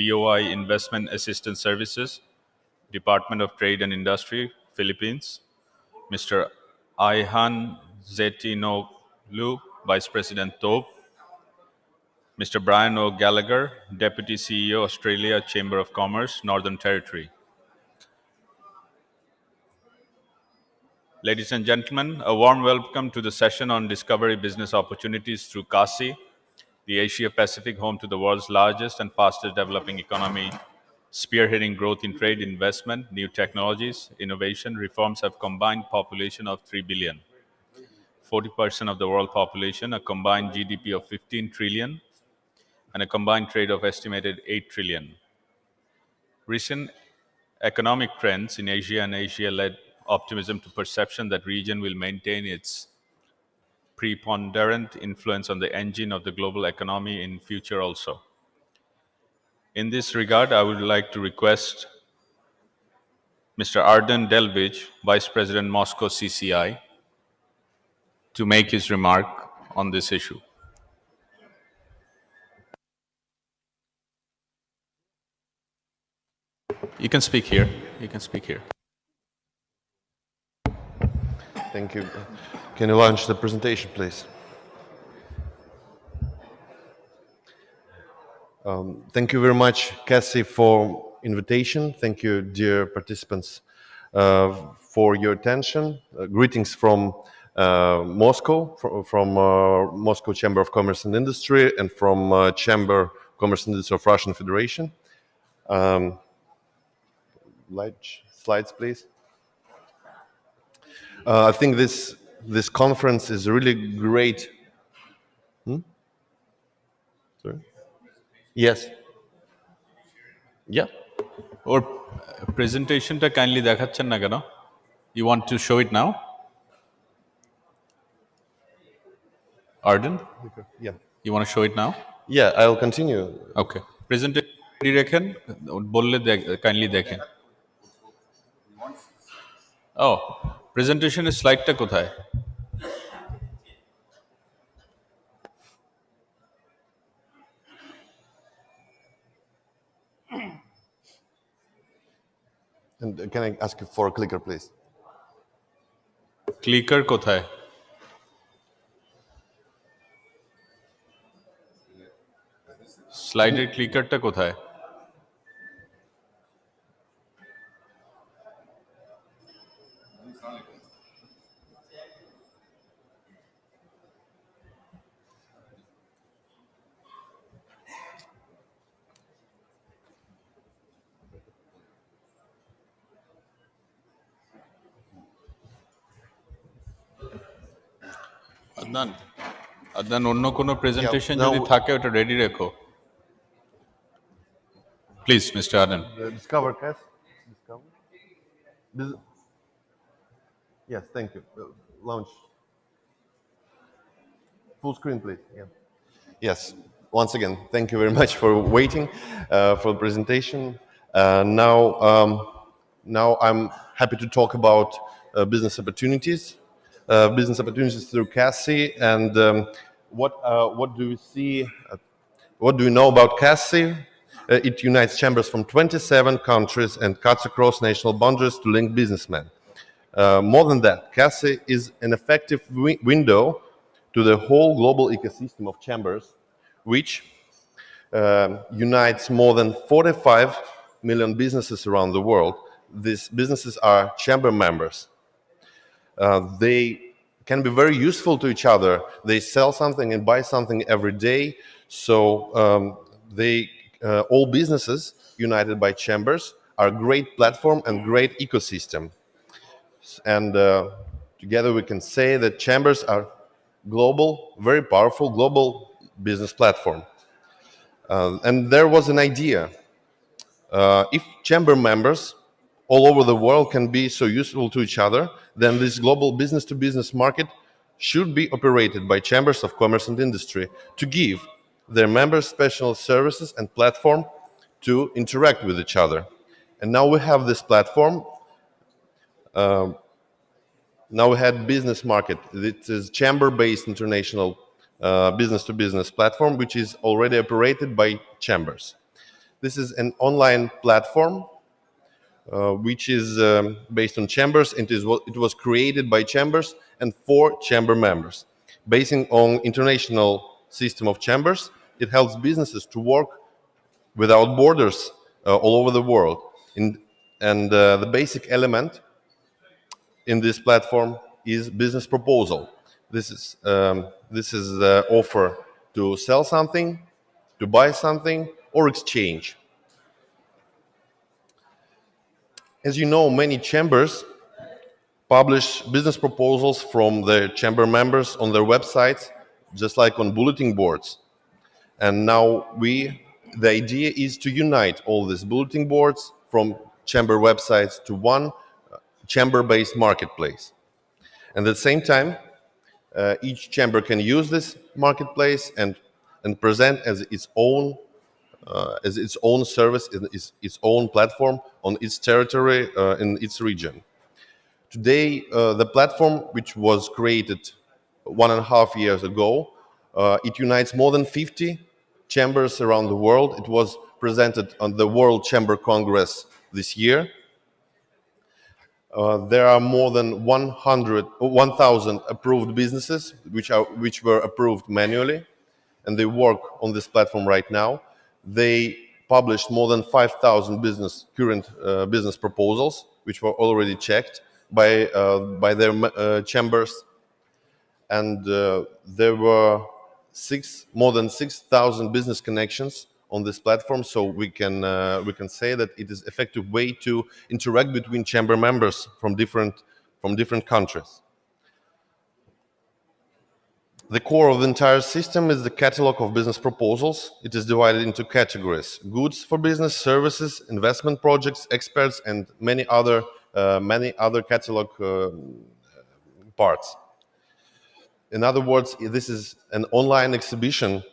DOI Investment Assistance Services, Department of Trade and Industry, Philippines, Mr. Ayhan Zetinoglu, Vice President TOB, Mr. Brian O. Gallagher, Deputy CEO, Australia Chamber of Commerce, Northern Territory. Ladies and gentlemen, a warm welcome to the session on Discovery Business Opportunities through CACCI, the Asia-Pacific home to the world's largest and fastest developing economy, spearheading growth in trade, investment, new technologies, innovation, reforms have combined population of 3 billion, 40% of the world population, a combined GDP of 15 trillion, and a combined trade of estimated 8 trillion. Recent economic trends in Asia and Asia led optimism to perception that region will maintain its preponderant influence on the engine of the global economy in future also. In this regard, I would like to request Mr. Arden Delvich, Vice President, Moscow CCI, to make his remark on this issue. You can speak here. You can speak here. Thank you. Can you launch the presentation, please? Thank you very much, CACCI, for invitation. Thank you, dear participants, for your attention. Greetings from Moscow, from Moscow Chamber of Commerce and Industry, and from Chamber of Commerce and Industry of Russian Federation. Slides, please. I think this conference is really great. Sorry? Yes. Yeah. Or presentation ta kindly দেখাচ্ছেন না কেন? You want to show it now? Arden? Yeah. You want to show it now? Yeah, I'll continue. Okay. Presentation ready রেখেন বললে kindly দেখেন. Oh, presentation এর স্লাইডটা কোথায়? And can I ask you for a clicker, please? Clicker কোথায়? স্লাইডের ক্লিকারটা কোথায়? আদনান অন্য কোনো প্রেজেন্টেশন যদি থাকে ওটা রেডি রেখো please mister Adnan Discover CAS. Yes, thank you. Launch. Full screen, please. Yeah. Yes. Once again, thank you very much for waiting for the presentation. Now I'm happy to talk about business opportunities. Business opportunities through CACCI, and what do we see? What do we know about CACCI? It unites chambers from 27 countries and cuts across national boundaries to link businessmen. More than that, CACCI is an effective window to the whole global ecosystem of chambers, which unites more than 45 million businesses around the world. These businesses are chamber members. They can be very useful to each other. They sell something and buy something every day. So all businesses united by chambers are a great platform and great ecosystem. And together we can say that chambers are global, very powerful global business platform. And there was an idea. If chamber members all over the world can be so useful to each other, then this global business-to-business market should be operated by chambers of commerce and industry to give their members special services and platform to interact with each other. And now we have this platform. Now we had business market. It is chamber-based international business-to-business platform, which is already operated by chambers. This is an online platform which is based on chambers. It was created by chambers and for chamber members. Basing on international system of chambers, it helps businesses to work without borders all over the world. The basic element in this platform is business proposal. This is the offer to sell something, to buy something, or exchange. As you know, many chambers publish business proposals from their chamber members on their websites, just like on bulletin boards. And now the idea is to unite all these bulletin boards from chamber websites to one chamber-based marketplace. And at the same time, each chamber can use this marketplace and present as its own service, its own platform on its territory in its region. Today, the platform, which was created 1.5 years ago, it unites more than 50 chambers around the world. It was presented on the World Chamber Congress this year. There are more than 1,000 approved businesses which were approved manually, and they work on this platform right now. They published more than 5,000 current business proposals, which were already checked by their chambers, and there were more than 6,000 business connections on this platform. So we can say that it is effective way to interact between chamber members from different countries. The core of the entire system is the catalog of business proposals. It is divided into categories: goods for business, services, investment projects, experts, and many other catalog parts. In other words, this is an online exhibition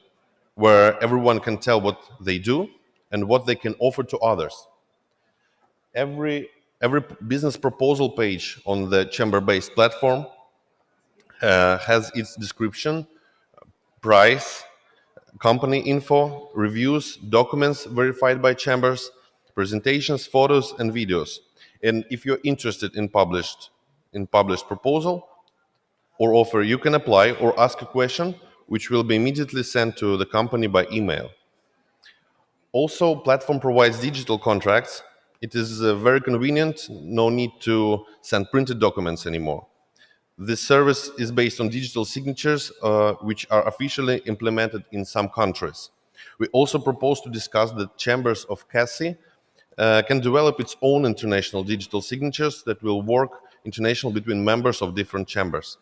where everyone can tell what they do and what they can offer to others. Every business proposal page on the chamber-based platform has its description, price, company info, reviews, documents verified by chambers, presentations, photos, and videos. And if you're interested in published proposal or offer, you can apply or ask a question, which will be immediately sent to the company by email. Also, platform provides digital contracts. It is very convenient. No need to send printed documents anymore. This service is based on digital signatures, which are officially implemented in some countries. We also propose to discuss that chambers of CACCI can develop its own international digital signatures that will work international between members of different chambers.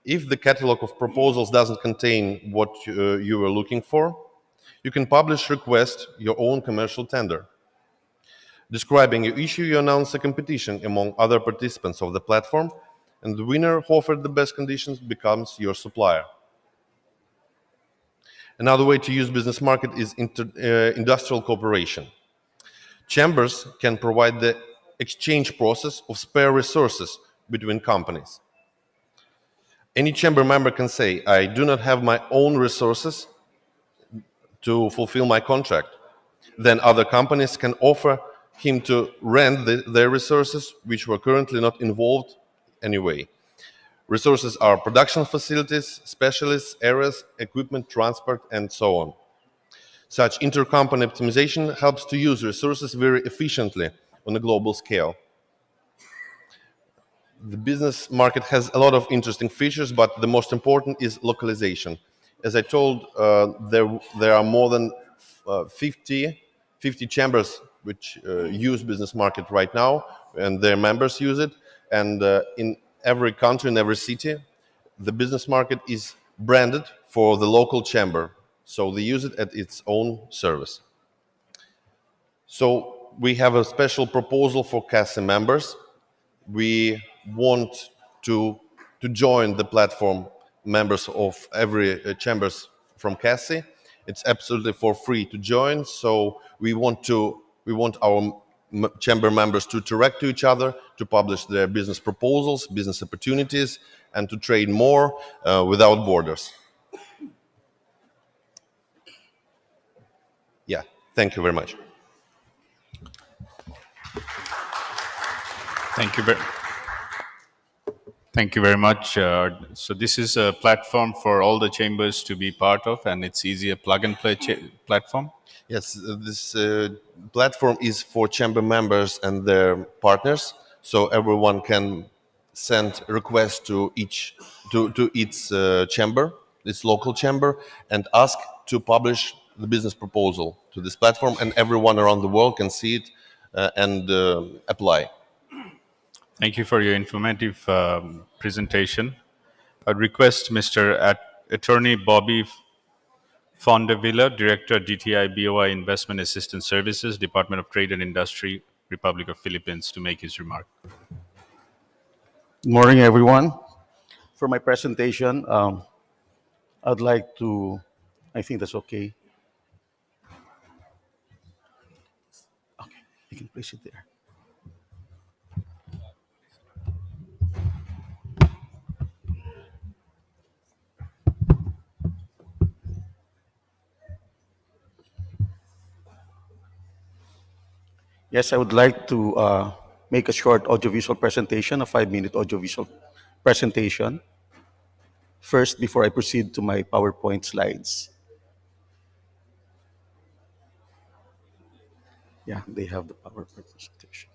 If the catalog of proposals doesn't contain what you were looking for, you can request your own commercial tender. Describing your issue, you announce a competition among other participants of the platform, and the winner who offered the best conditions becomes your supplier. Another way to use business market is industrial cooperation. Chambers can provide the exchange process of spare resources between companies. Any chamber member can say, I do not have my own resources to fulfill my contract. Then other companies can offer him to rent their resources, which were currently not involved anyway. Resources are production facilities, specialists, areas, equipment, transport, and so on. Such intercompany optimization helps to use resources very efficiently on a global scale. The business market has a lot of interesting features, but the most important is localization. As I told, there are more than 50 chambers which use business market right now, and their members use it. And in every country, in every city, the business market is branded for the local chamber, so they use it at its own service. So we have a special proposal for CACCI members. We want to join the platform members of every chambers from CACCI. It's absolutely for free to join. So we want our chamber members to interact to each other, to publish their business proposals, business opportunities, and to trade more without borders. Yeah. Thank you very much. Thank you very, thank you very much. So this is a platform for all the chambers to be part of, and it's easy a plug and play platform. Yes, this platform is for chamber members and their partners, so everyone can send requests to each chamber, this local chamber, and ask to publish the business proposal to this platform, and everyone around the world can see it and apply. Thank you for your informative presentation. I'd request Mr. Attorney Bobby Fondevilla, Director, DTI BOI Investment Assistance Services, Department of Trade and Industry, Republic of Philippines, to make his remark. Good morning, everyone. For my presentation, I'd like to, I think that's okay. Okay, you can place it there. Yes, I would like to make a short audiovisual presentation, a 5-minute audiovisual presentation. First, before I proceed to my PowerPoint slides. Yeah, they have the PowerPoint presentation.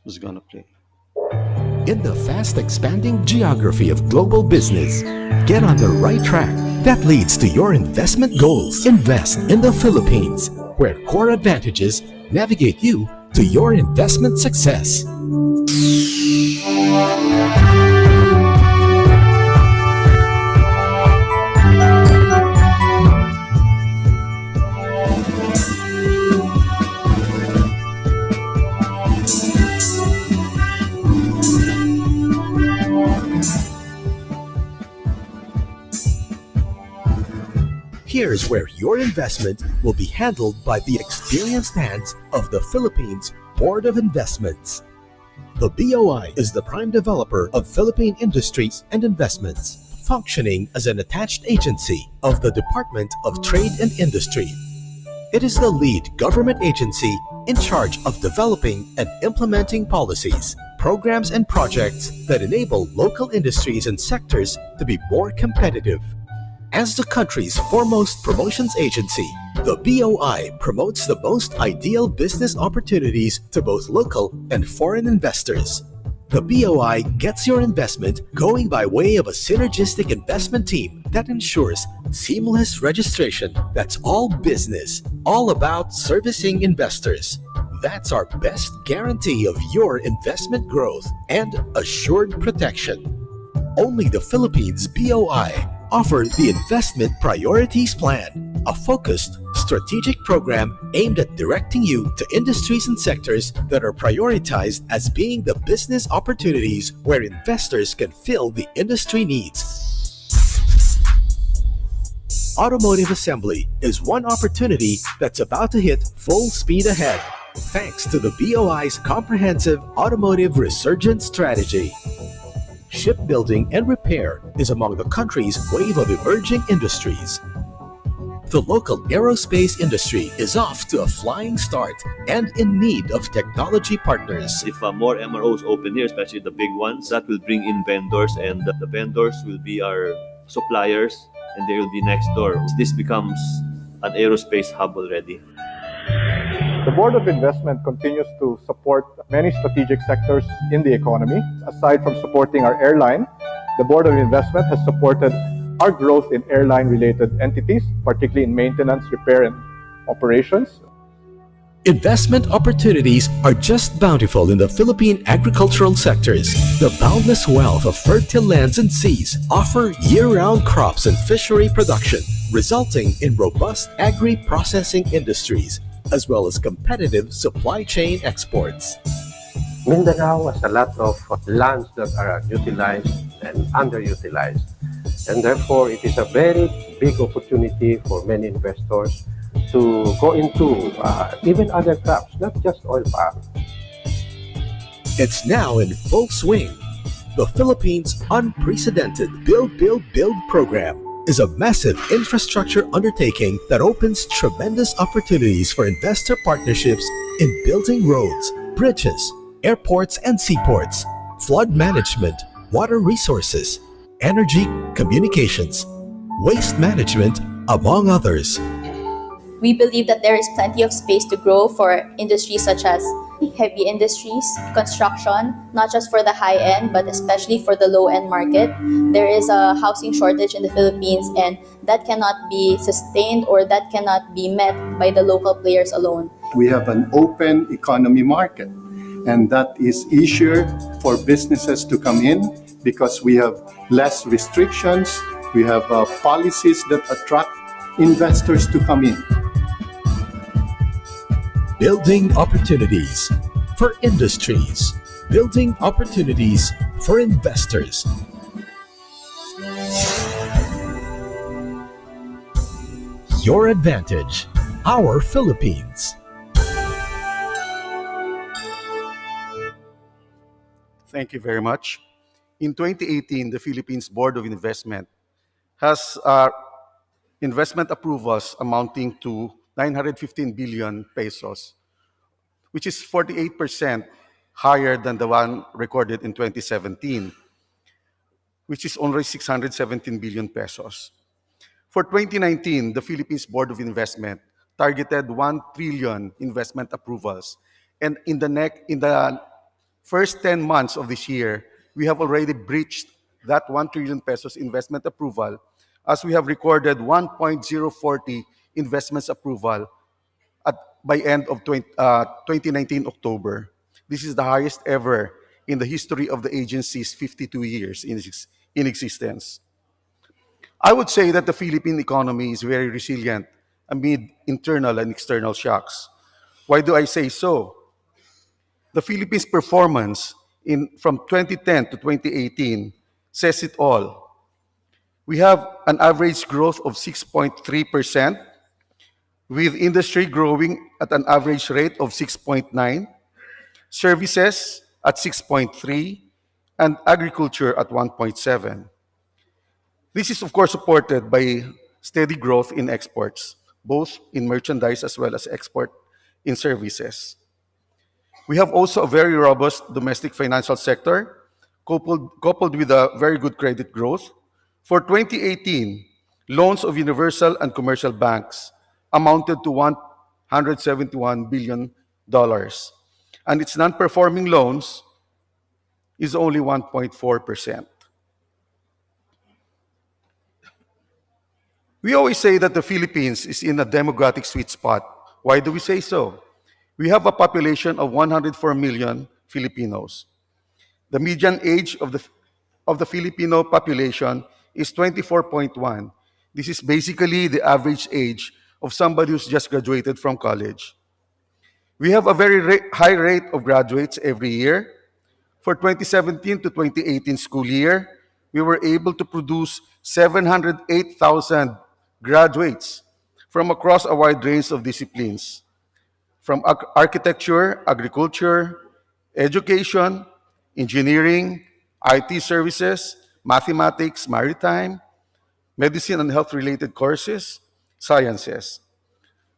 Who's gonna play? In the fast expanding geography of global business, get on the right track that leads to your investment goals. Invest in the Philippines, where core advantages navigate you to your investment success. Here's where your investment will be handled by the experienced hands of the Philippines Board of Investments. The BOI is the prime developer of Philippine industries and investments, functioning as an attached agency of the Department of Trade and Industry. It is the lead government agency in charge of developing and implementing policies, programs, and projects that enable local industries and sectors to be more competitive. As the country's foremost promotions agency, the BOI promotes the most ideal business opportunities to both local and foreign investors. The BOI gets your investment going by way of a synergistic investment team that ensures seamless registration. That's all business, all about servicing investors. That's our best guarantee of your investment growth and assured protection. Only the Philippines BOI offer the Investment Priorities Plan, a focused, strategic program aimed at directing you to industries and sectors that are prioritized as being the business opportunities where investors can fill the industry needs. Automotive assembly is one opportunity that's about to hit full speed ahead, thanks to the BOI's comprehensive automotive resurgence strategy. Shipbuilding and repair is among the country's wave of emerging industries. The local aerospace industry is off to a flying start and in need of technology partners. If more MROs open here, especially the big ones, that will bring in vendors, and the vendors will be our suppliers, and they will be next door. This becomes an aerospace hub already. The Board of Investment continues to support many strategic sectors in the economy. Aside from supporting our airline, the Board of Investment has supported our growth in airline-related entities, particularly in maintenance, repair, and operations. Investment opportunities are just bountiful in the Philippine agricultural sectors. The boundless wealth of fertile lands and seas offer year-round crops and fishery production, resulting in robust agri-processing industries, as well as competitive supply chain exports. Mindanao has a lot of lands that are utilized and underutilized. And therefore, it is a very big opportunity for many investors to go into even other crops, not just oil palm. It's now in full swing. The Philippines' unprecedented Build program is a massive infrastructure undertaking that opens tremendous opportunities for investor partnerships in building roads, bridges, airports and seaports, flood management, water resources, energy communications, waste management, among others. We believe that there is plenty of space to grow for industries such as heavy industries, construction, not just for the high end, but especially for the low end market. There is a housing shortage in the Philippines, and that cannot be sustained or that cannot be met by the local players alone. We have an open economy market, and that is easier for businesses to come in because we have less restrictions. We have policies that attract investors to come in. Building opportunities for industries, building opportunities for investors. Your advantage, our Philippines. Thank you very much. In 2018, the Philippines Board of Investment has investment approvals amounting to 915 billion pesos, which is 48% higher than the one recorded in 2017, which is only 617 billion pesos. For 2019, the Philippines Board of Investment targeted 1 trillion investment approvals. And in the first 10 months of this year, we have already breached that 1 trillion pesos investment approval, as we have recorded 1.040 investments approval at, by end of 2019 October. This is the highest ever in the history of the agency's 52 years in existence. I would say that the Philippine economy is very resilient amid internal and external shocks. Why do I say so? The Philippines' performance from 2010 to 2018 says it all. We have an average growth of 6.3%, with industry growing at an average rate of 6.9, services at 6.3, and agriculture at 1.7. This is, of course, supported by steady growth in exports, both in merchandise as well as export in services. We have also a very robust domestic financial sector, coupled with a very good credit growth. For 2018, loans of universal and commercial banks amounted to $171 billion, and its non-performing loans is only 1.4%. We always say that the Philippines is in a demographic sweet spot. Why do we say so? We have a population of 104 million Filipinos. The median age of the Filipino population is 24.1. This is basically the average age of somebody who's just graduated from college. We have a very high rate of graduates every year. For 2017 to 2018 school year, we were able to produce 708,000 graduates from across a wide range of disciplines, from architecture, agriculture, education, engineering, IT services, mathematics, maritime, medicine and health-related courses, sciences.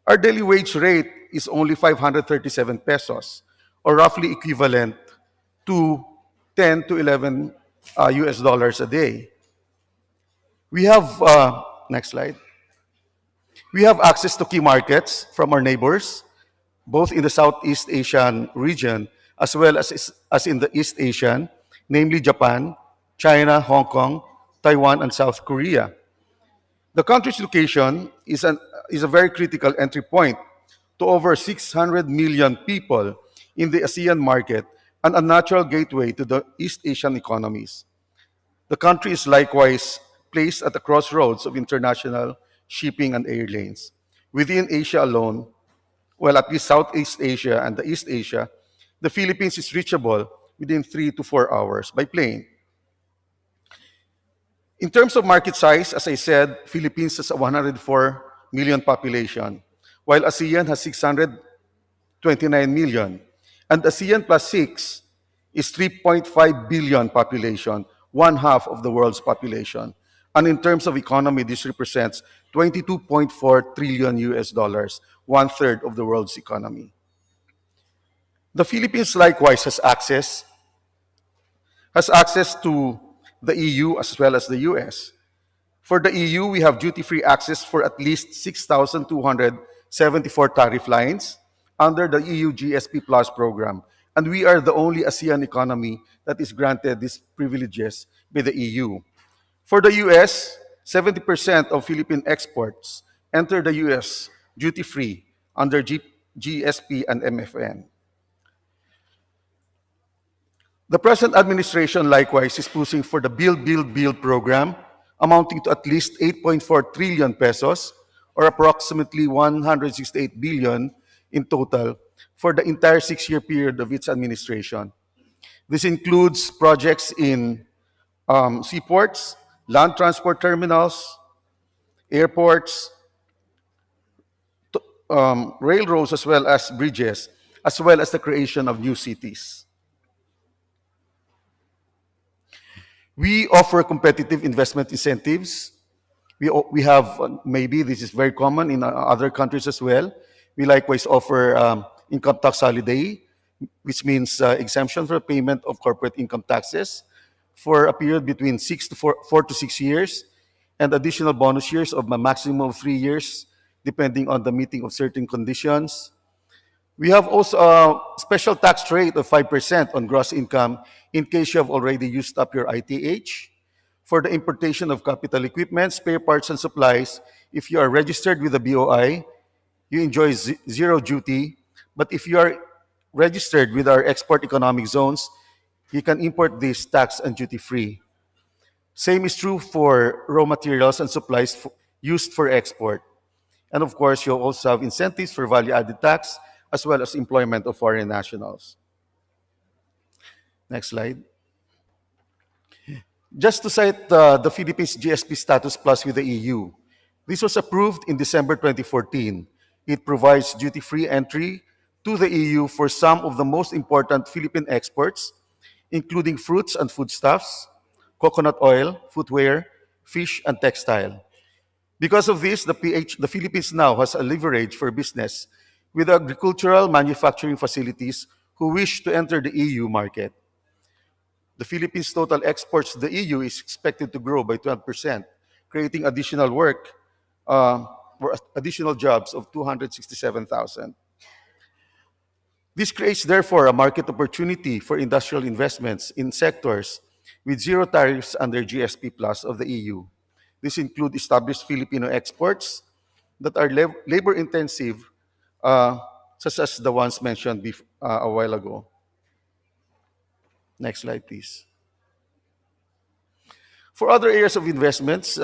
Our daily wage rate is only 537 pesos, or roughly equivalent to 10 to 11 US dollars a day. We have, next slide. We have access to key markets from our neighbors, both in the Southeast Asian region as well as in the East Asian, namely Japan, China, Hong Kong, Taiwan, and South Korea. The country's location is a very critical entry point to over 600 million people in the ASEAN market and a natural gateway to the East Asian economies. The country is likewise placed at the crossroads of international shipping and air lanes. Within Asia alone, well, at least Southeast Asia and the East Asia, the Philippines is reachable within 3 to 4 hours by plane. In terms of market size, as I said, Philippines has a 104 million population, while ASEAN has 629 million. And ASEAN plus 6 is 3.5 billion population, one half of the world's population. And in terms of economy, this represents 22.4 trillion US dollars, one third of the world's economy. The Philippines likewise has access to the EU as well as the US. For the EU, we have duty-free access for at least 6,274 tariff lines under the EU GSP Plus program. And we are the only ASEAN economy that is granted these privileges by the EU. For the US, 70% of Philippine exports enter the US duty-free under GSP and MFN. The present administration likewise is pushing for the Build, Build, Build program, amounting to at least 8.4 trillion pesos, or approximately 168 billion in total, for the entire 6-year period of its administration. This includes projects in seaports, land transport terminals, airports, railroads, as well as bridges, as well as the creation of new cities. We offer competitive investment incentives. We have, maybe this is very common in other countries as well. We likewise offer income tax holiday, which means exemption for payment of corporate income taxes for a period between 4 to 6 years, and additional bonus years of a maximum of 3 years, depending on the meeting of certain conditions. We have also a special tax rate of 5% on gross income in case you have already used up your ITH. For the importation of capital equipment, spare parts, and supplies, if you are registered with the BOI, you enjoy zero duty. But if you are registered with our export economic zones, you can import this tax and duty free. Same is true for raw materials and supplies used for export. And of course, you also have incentives for value-added tax as well as employment of foreign nationals. Next slide. Just to cite the Philippines GSP status plus with the EU. This was approved in December 2014. It provides duty-free entry to the EU for some of the most important Philippine exports, including fruits and foodstuffs, coconut oil, footwear, fish, and textile. Because of this, the Philippines now has a leverage for business with agricultural manufacturing facilities who wish to enter the EU market. The Philippines' total exports to the EU is expected to grow by 12%, creating additional work for additional jobs of 267,000. This creates, therefore, a market opportunity for industrial investments in sectors with zero tariffs under GSP Plus of the EU. This includes established Filipino exports that are labor-intensive, such as the ones mentioned a while ago. Next slide, please. For other areas of investments,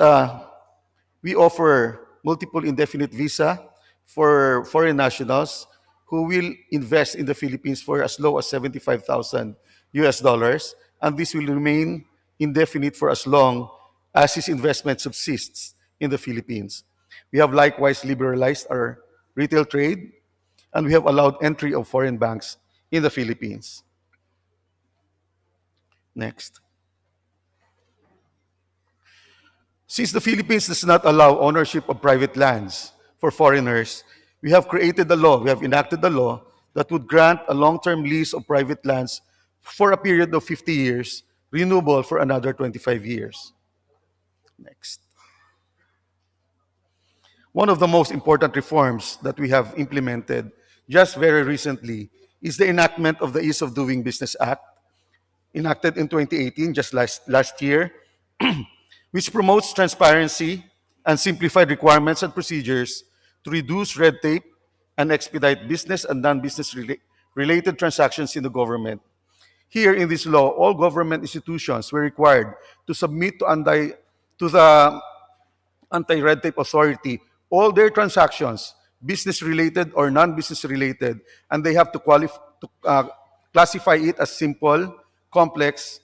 we offer multiple indefinite visa for foreign nationals who will invest in the Philippines for as low as 75,000 US dollars, and this will remain indefinite for as long as his investment subsists in the Philippines. We have likewise liberalized our retail trade, and we have allowed entry of foreign banks in the Philippines. Next. Since the Philippines does not allow ownership of private lands for foreigners, we have enacted a law that would grant a long-term lease of private lands for a period of 50 years, renewable for another 25 years. Next. One of the most important reforms that we have implemented just very recently is the enactment of the Ease of Doing Business Act, enacted in 2018, just last year, which promotes transparency and simplified requirements and procedures to reduce red tape and expedite business and non-business related transactions in the government. Here in this law, all government institutions were required to submit to the Anti-Red Tape Authority all their transactions, business-related or non-business-related, and they have to classify it as simple, complex,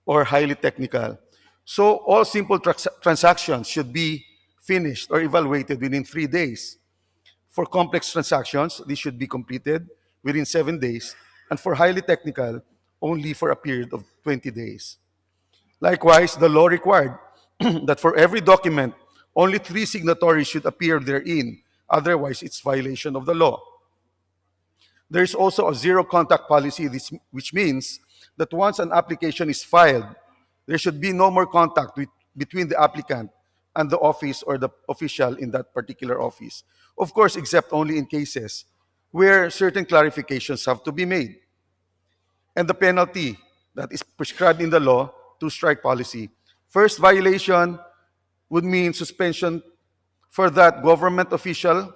or highly technical. So all simple transactions should be finished or evaluated within 3 days. For complex transactions, this should be completed within 7 days, and for highly technical, only for a period of 20 days. Likewise, the law required that for every document, only 3 signatories should appear therein, otherwise it's violation of the law. There is also a zero contact policy, which means that once an application is filed, there should be no more contact between the applicant and the office or the official in that particular office. Of course, except only in cases where certain clarifications have to be made. And the penalty that is prescribed in the law, two-strike policy. First violation would mean suspension for that government official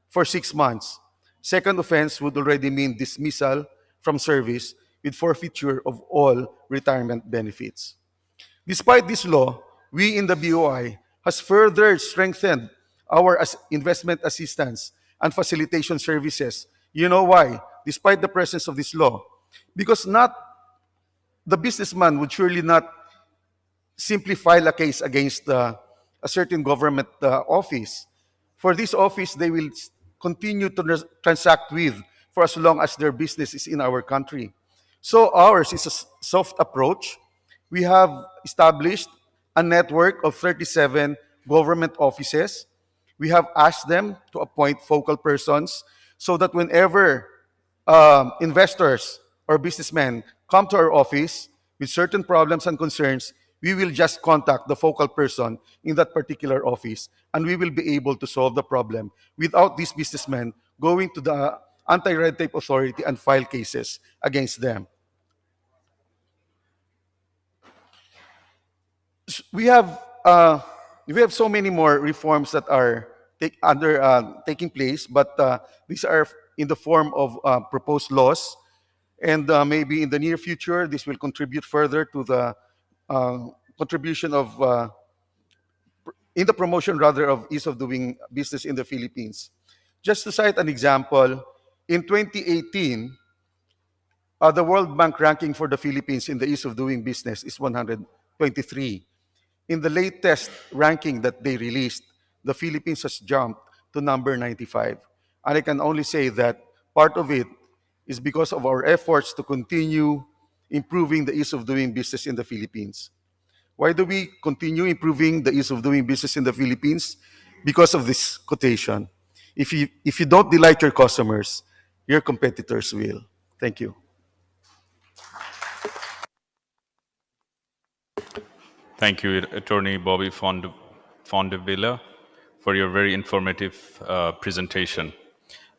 for 6 months. Second offense would already mean dismissal from service with forfeiture of all retirement benefits. Despite this law, we in the BOI has further strengthened our investment assistance and facilitation services. You know why? Despite the presence of this law. Because not the businessman would surely not simply file a case against a certain government office. For this office, they will continue to transact with for as long as their business is in our country. So ours is a soft approach. We have established a network of 37 government offices. We have asked them to appoint focal persons so that whenever investors or businessmen come to our office with certain problems and concerns, we will just contact the focal person in that particular office and we will be able to solve the problem without these businessmen going to the anti-red tape authority and file cases against them. We have so many more reforms that are taking place, but these are in the form of proposed laws, and maybe in the near future this will contribute further to the contribution of in the promotion rather of ease of doing business in the Philippines. Just to cite an example, in 2018, the World Bank ranking for the Philippines in the ease of doing business is 123. In the latest ranking that they released, the Philippines has jumped to number 95. And I can only say that part of it is because of our efforts to continue improving the ease of doing business in the Philippines. Why do we continue improving the ease of doing business in the Philippines? Because of this quotation. If you don't delight your customers, your competitors will. Thank you. Thank you, Attorney Bobby Fondevilla, for your very informative presentation.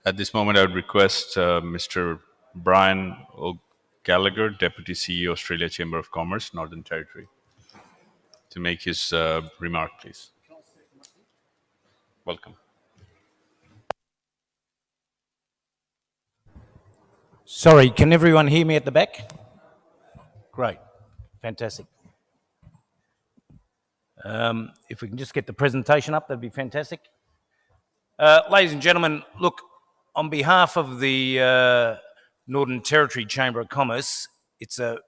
At this moment, I would request Mr. Brian O'Gallagher, Deputy CEO, Australia Chamber of Commerce, Northern Territory, to make his remark, please. Welcome. Sorry, can everyone hear me at the back? Great, fantastic. If we can just get the presentation up, that'd be fantastic. Ladies and gentlemen, look, on behalf of the Northern Territory Chamber of Commerce, it's a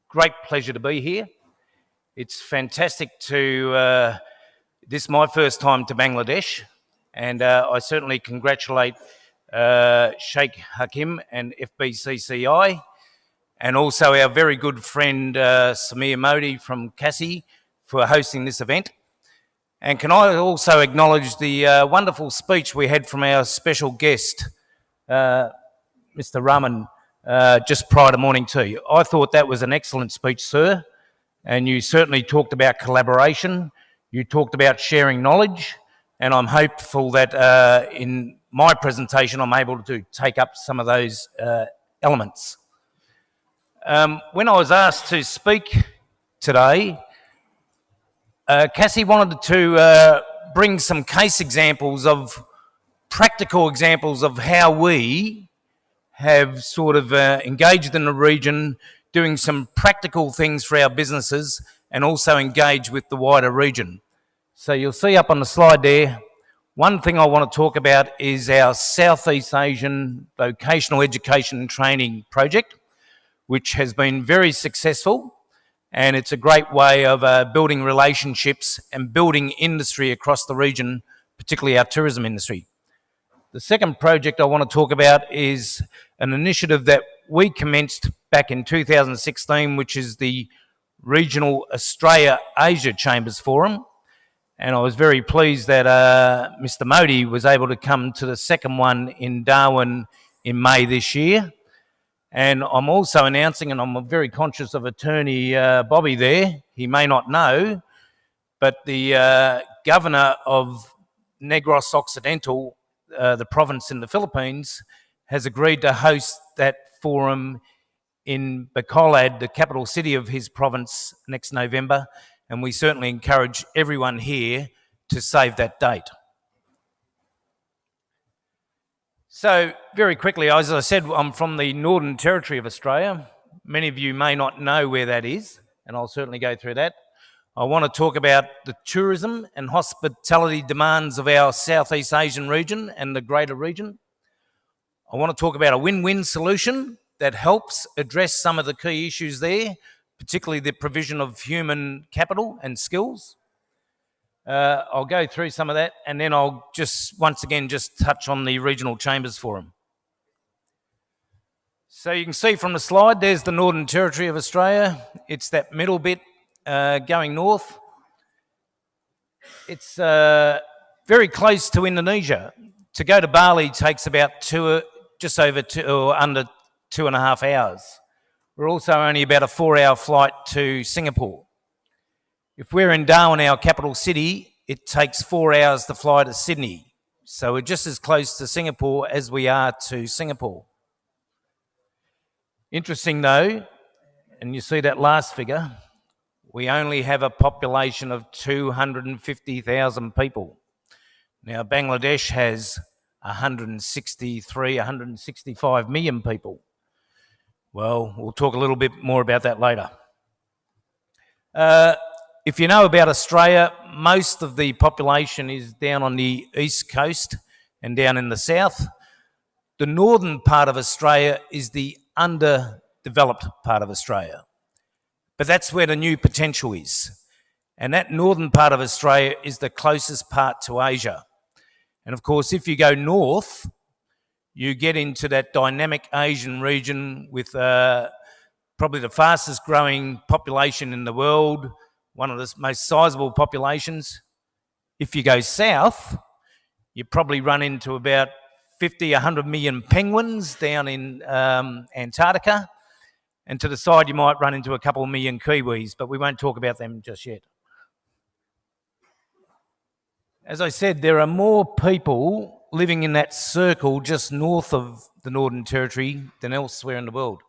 great pleasure to be here. It's fantastic to, this is my first time to Bangladesh, and I certainly congratulate Sheikh Hakim and FBCCI, and also our very good friend Samir Modi from CACCI for hosting this event. And can I also acknowledge the wonderful speech we had from our special guest, Mr. Raman, just prior to morning tea. I thought that was an excellent speech, sir, and you certainly talked about collaboration, you talked about sharing knowledge, and I'm hopeful that in my presentation I'm able to take up some of those elements. When I was asked to speak today, CACCI wanted to bring some case examples of practical examples of how we have sort of engaged in the region, doing some practical things for our businesses and also engage with the wider region. So you'll see up on the slide there, one thing I want to talk about is our Southeast Asian Vocational Education and Training Project, which has been very successful. And it's a great way of building relationships and building industry across the region, particularly our tourism industry. The second project I want to talk about is an initiative that we commenced back in 2016, which is the Regional Australia-Asia Chambers Forum. And I was very pleased that Mr. Modi was able to come to the second one in Darwin in May this year. And I'm also announcing, and I'm very conscious of Attorney Bobby there, he may not know, but the governor of Negros Occidental, the province in the Philippines, has agreed to host that forum in Bacolod, the capital city of his province, next November, and we certainly encourage everyone here to save that date. So, very quickly, as I said, I'm from the Northern Territory of Australia. Many of you may not know where that is, and I'll certainly go through that. I want to talk about the tourism and hospitality demands of our Southeast Asian region and the greater region. I want to talk about a win-win solution that helps address some of the key issues there, particularly the provision of human capital and skills. I'll go through some of that, and then I'll just, once again, just touch on the Regional Chambers Forum. So you can see from the slide, there's the Northern Territory of Australia. It's that middle bit going north. It's very close to Indonesia. To go to Bali takes about just over or under 2.5 hours. We're also only about a 4-hour flight to Singapore. If we're in Darwin, our capital city, it takes 4 hours to fly to Sydney. So we're just as close to Singapore as we are to Singapore. Interesting though, and you see that last figure, we only have a population of 250,000 people. Now Bangladesh has 165 million people. Well, we'll talk a little bit more about that later. If you know about Australia, most of the population is down on the east coast and down in the south. The northern part of Australia is the underdeveloped part of Australia. But that's where the new potential is. And that northern part of Australia is the closest part to Asia. And of course, if you go north, you get into that dynamic Asian region with probably the fastest growing population in the world, one of the most sizable populations. If you go south, you probably run into about 50, 100 million penguins down in Antarctica. And to the side, you might run into a couple of million Kiwis, but we won't talk about them just yet. As I said, there are more people living in that circle just north of the Northern Territory than elsewhere in the world.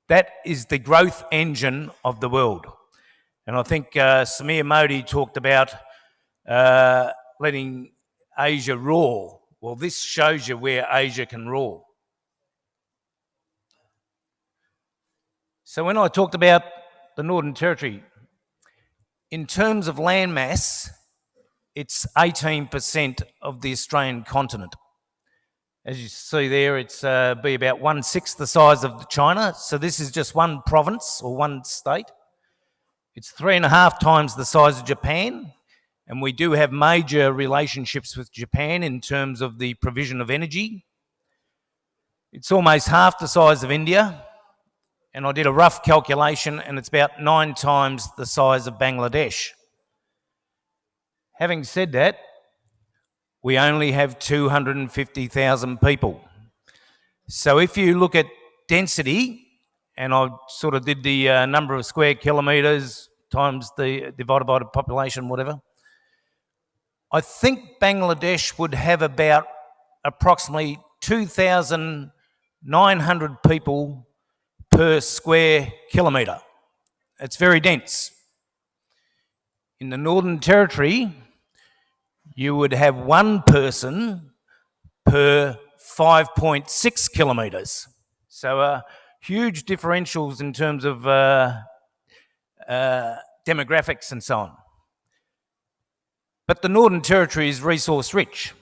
That is the growth engine of the world. And I think Samir Modi talked about letting Asia roar. Well, this shows you where Asia can roar. So when I talked about the Northern Territory, in terms of land mass, it's 18% of the Australian continent. As you see there, it's be about 1/6 the size of China. So this is just one province or one state. It's 3.5 times the size of Japan. And we do have major relationships with Japan in terms of the provision of energy. It's almost half the size of India. And I did a rough calculation, and it's about 9 times the size of Bangladesh. Having said that, we only have 250,000 people. So if you look at density, and I sort of did the number of square kilometres times the divided by the population, whatever, I think Bangladesh would have about approximately 2,900 people per square kilometre. It's very dense. In the Northern Territory, you would have one person per 5.6 kilometres. So huge differentials in terms of demographics and so on. But the Northern Territory is resource rich.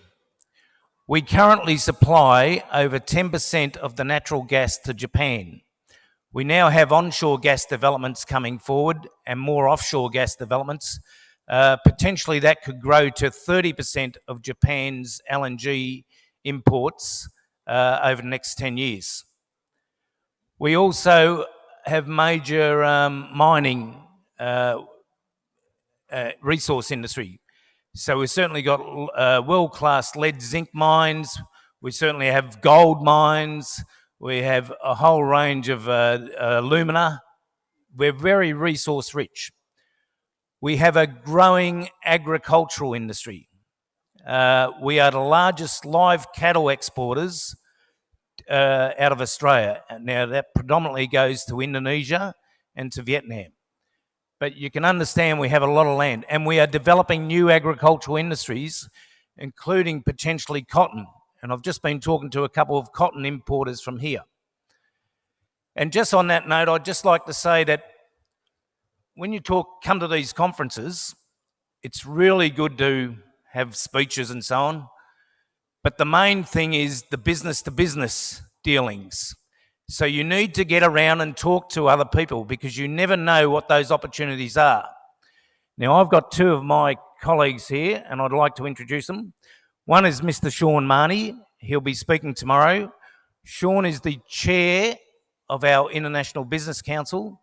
We currently supply over 10% of the natural gas to Japan. We now have onshore gas developments coming forward and more offshore gas developments. Potentially that could grow to 30% of Japan's LNG imports over the next 10 years. We also have major mining resource industry. So we've certainly got world-class lead zinc mines. We certainly have gold mines. We have a whole range of alumina. We're very resource rich. We have a growing agricultural industry. We are the largest live cattle exporters out of Australia. Now, that predominantly goes to Indonesia and to Vietnam. But you can understand we have a lot of land, and we are developing new agricultural industries, including potentially cotton. And I've just been talking to a couple of cotton importers from here. And just on that note, I'd just like to say that when you come to these conferences, it's really good to have speeches and so on. But the main thing is the business-to-business dealings. So you need to get around and talk to other people because you never know what those opportunities are. Now, I've got two of my colleagues here, and I'd like to introduce them. One is Mr. Sean Marnie. He'll be speaking tomorrow. Sean is the chair of our International Business Council,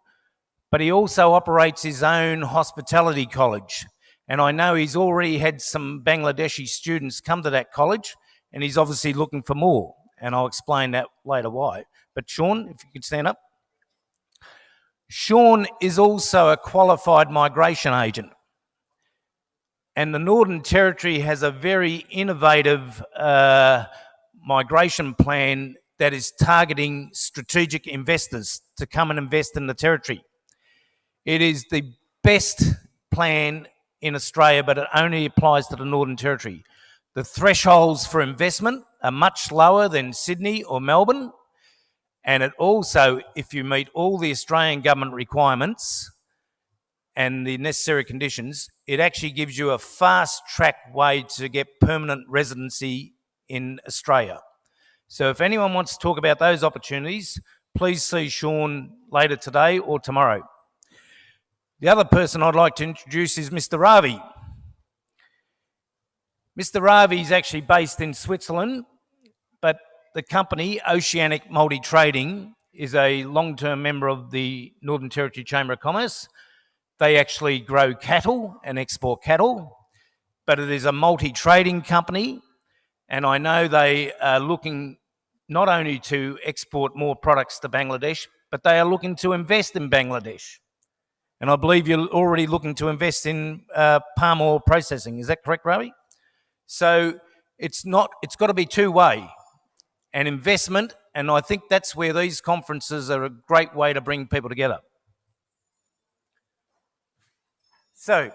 but he also operates his own hospitality college. And I know he's already had some Bangladeshi students come to that college, and he's obviously looking for more. And I'll explain that later why. But Sean, if you could stand up. Sean is also a qualified migration agent. And the Northern Territory has a very innovative migration plan that is targeting strategic investors to come and invest in the Territory. It is the best plan in Australia, but it only applies to the Northern Territory. The thresholds for investment are much lower than Sydney or Melbourne. And it also, if you meet all the Australian government requirements and the necessary conditions, it actually gives you a fast-track way to get permanent residency in Australia. So if anyone wants to talk about those opportunities, please see Sean later today or tomorrow. The other person I'd like to introduce is Mr. Ravi. Mr. Ravi is actually based in Switzerland, but the company, Oceanic Multi-Trading, is a long-term member of the Northern Territory Chamber of Commerce. They actually grow cattle and export cattle, but it is a multi-trading company, and I know they are looking not only to export more products to Bangladesh, but they are looking to invest in Bangladesh. And I believe you're already looking to invest in palm oil processing. Is that correct, Ravi? So it's got to be two-way. And investment, and I think that's where these conferences are a great way to bring people together. So,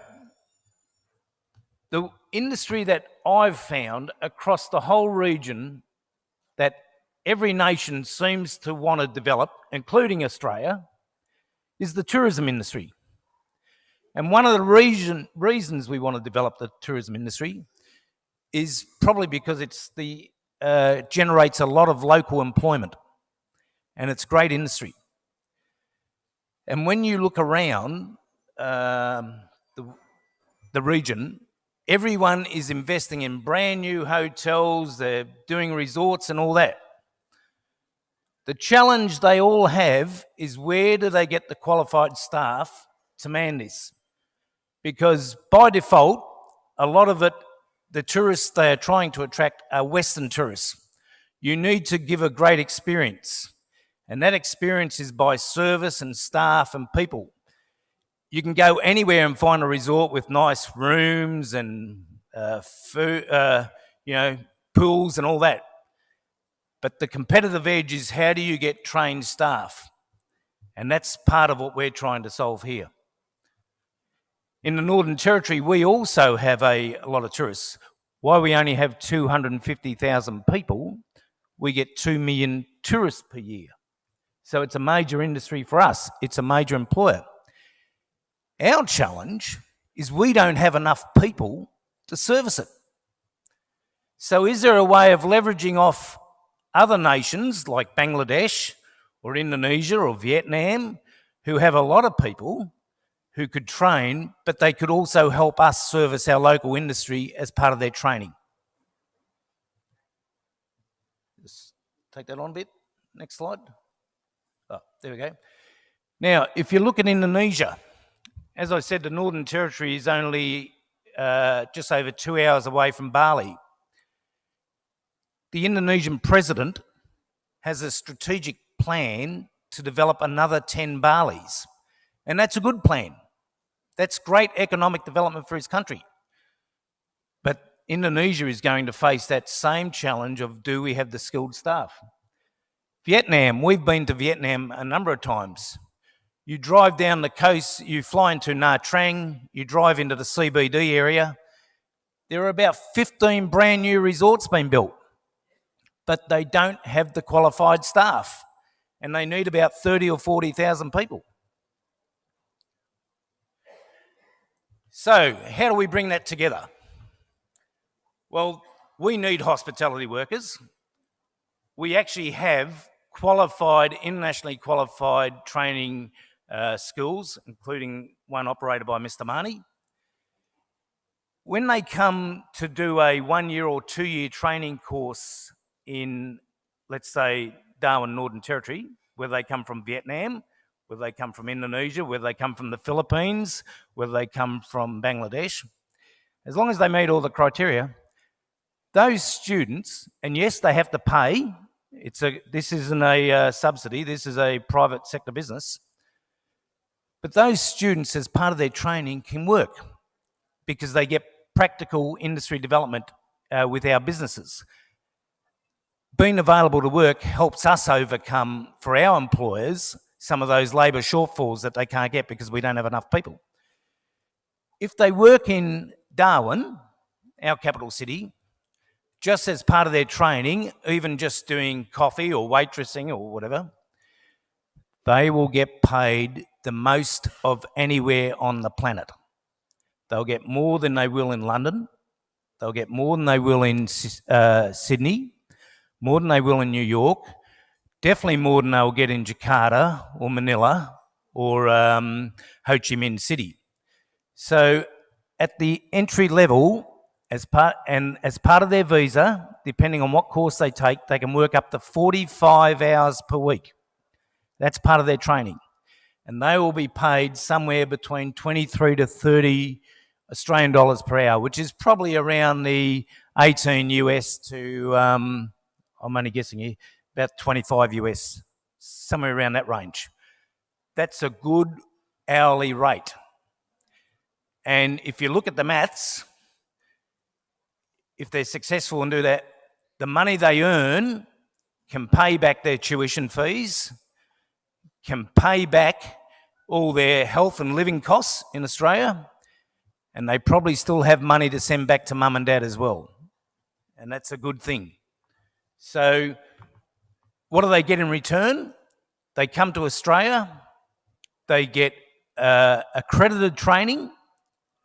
the industry that I've found across the whole region that every nation seems to want to develop, including Australia, is the tourism industry. And one of the reasons we want to develop the tourism industry is probably because it's generates a lot of local employment, and it's great industry. And when you look around the region, everyone is investing in brand new hotels, they're doing resorts and all that. The challenge they all have is where do they get the qualified staff to man this? Because by default, a lot of it, the tourists they are trying to attract are Western tourists. You need to give a great experience. And that experience is by service and staff and people. You can go anywhere and find a resort with nice rooms and food, pools and all that. But the competitive edge is how do you get trained staff? And that's part of what we're trying to solve here. In the Northern Territory, we also have a lot of tourists. While we only have 250,000 people, we get 2 million tourists per year. So it's a major industry for us. It's a major employer. Our challenge is we don't have enough people to service it. So is there a way of leveraging off other nations like Bangladesh or Indonesia or Vietnam who have a lot of people who could train, but they could also help us service our local industry as part of their training. Just take that on a bit. Next slide. Oh, there we go. Now, if you look at Indonesia, as I said, the Northern Territory is only just over 2 hours away from Bali. The Indonesian president has a strategic plan to develop another 10 Balis. And that's a good plan. That's great economic development for his country. But Indonesia is going to face that same challenge of, do we have the skilled staff? Vietnam, we've been to Vietnam a number of times. You drive down the coast, you fly into Nha Trang, you drive into the CBD area. There are about 15 brand new resorts being built, but they don't have the qualified staff, and they need about 30 or 40,000 people. So how do we bring that together? Well, we need hospitality workers. We actually have qualified, internationally qualified training schools, including one operated by Mr. Marnie. When they come to do a 1 year or 2 year training course in, let's say, Darwin, Northern Territory, whether they come from Vietnam, whether they come from Indonesia, whether they come from the Philippines, whether they come from Bangladesh, as long as they meet all the criteria, those students, and yes, they have to pay. This isn't a subsidy, this is a private sector business. But those students, as part of their training, can work because they get practical industry development with our businesses. Being available to work helps us overcome, for our employers, some of those labour shortfalls that they can't get because we don't have enough people. If they work in Darwin, our capital city, just as part of their training, even just doing coffee or waitressing or whatever, they will get paid the most of anywhere on the planet. They'll get more than they will in London. They'll get more than they will in Sydney, more than they will in New York, definitely more than they'll get in Jakarta or Manila or Ho Chi Minh City. So at the entry level, as part of their visa, depending on what course they take, they can work up to 45 hours per week. That's part of their training. And they will be paid somewhere between 23 to 30 Australian dollars per hour, which is probably around the 18 US to, I'm only guessing here, about 25 US, somewhere around that range. That's a good hourly rate. And if you look at the maths, if they're successful and do that, the money they earn can pay back their tuition fees, can pay back all their health and living costs in Australia, and they probably still have money to send back to mum and dad as well. And that's a good thing. So what do they get in return? They come to Australia, they get accredited training,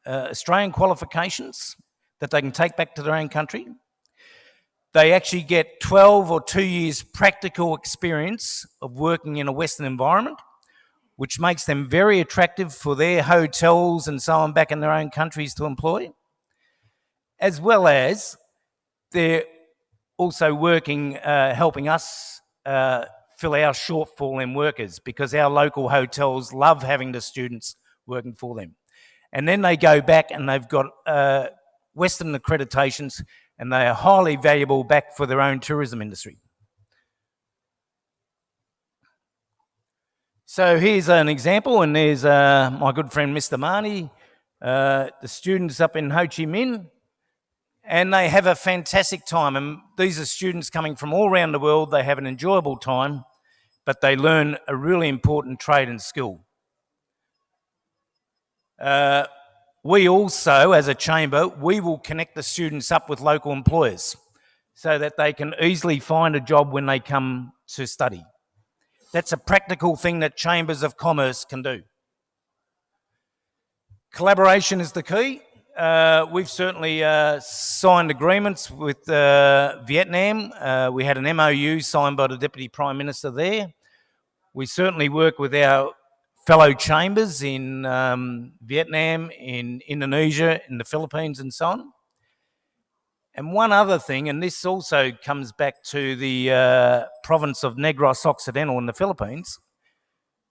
Australian qualifications that they can take back to their own country. They actually get 12 or 2 years practical experience of working in a Western environment, which makes them very attractive for their hotels and so on back in their own countries to employ, as well as they're also working, helping us fill our shortfall in workers, because our local hotels love having the students working for them. And then they go back and they've got Western accreditations, and they are highly valuable back for their own tourism industry. So here's an example, and there's my good friend Mr. Marnie, the students up in Ho Chi Minh, and they have a fantastic time. And these are students coming from all around the world. They have an enjoyable time, but they learn a really important trade and skill. We also, as a chamber, we will connect the students up with local employers so that they can easily find a job when they come to study. That's a practical thing that chambers of commerce can do. Collaboration is the key. We've certainly signed agreements with Vietnam. We had an MOU signed by the Deputy Prime Minister there. We certainly work with our fellow chambers in Vietnam, in Indonesia, in the Philippines, and so on. And one other thing, and this also comes back to the province of Negros Occidental in the Philippines,